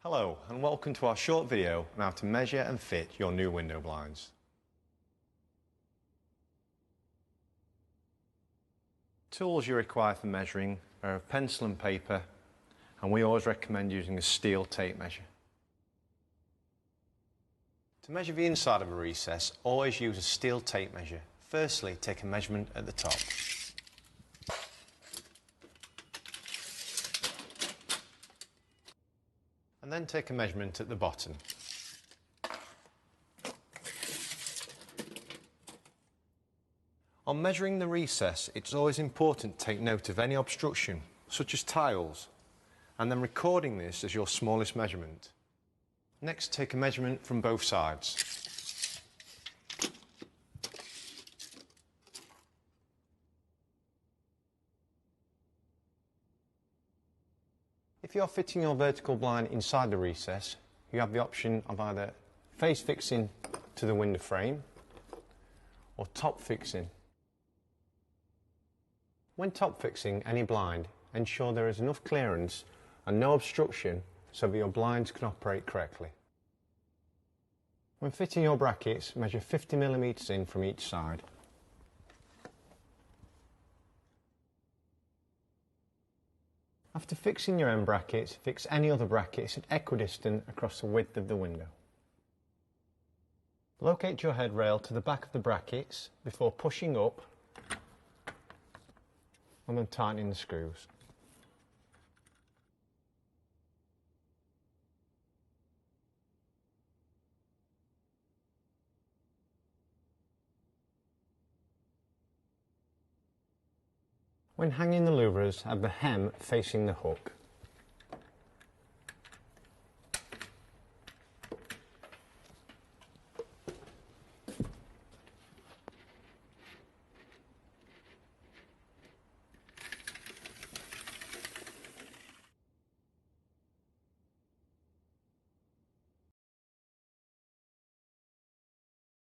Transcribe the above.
Hello and welcome to our short video on how to measure and fit your new window blinds. Tools you require for measuring are a pencil and paper, and we always recommend using a steel tape measure. To measure the inside of a recess, always use a steel tape measure. Firstly, take a measurement at the top. And then take a measurement at the bottom. On measuring the recess, it's always important to take note of any obstruction, such as tiles, and then recording this as your smallest measurement. Next, take a measurement from both sides. If you are fitting your vertical blind inside the recess, you have the option of either face fixing to the window frame or top fixing. When top fixing any blind, ensure there is enough clearance and no obstruction so that your blinds can operate correctly. When fitting your brackets, measure 50mm in from each side. After fixing your end brackets, fix any other brackets at equidistant across the width of the window. Locate your head rail to the back of the brackets before pushing up and then tightening the screws. When hanging the louvers, have the hem facing the hook.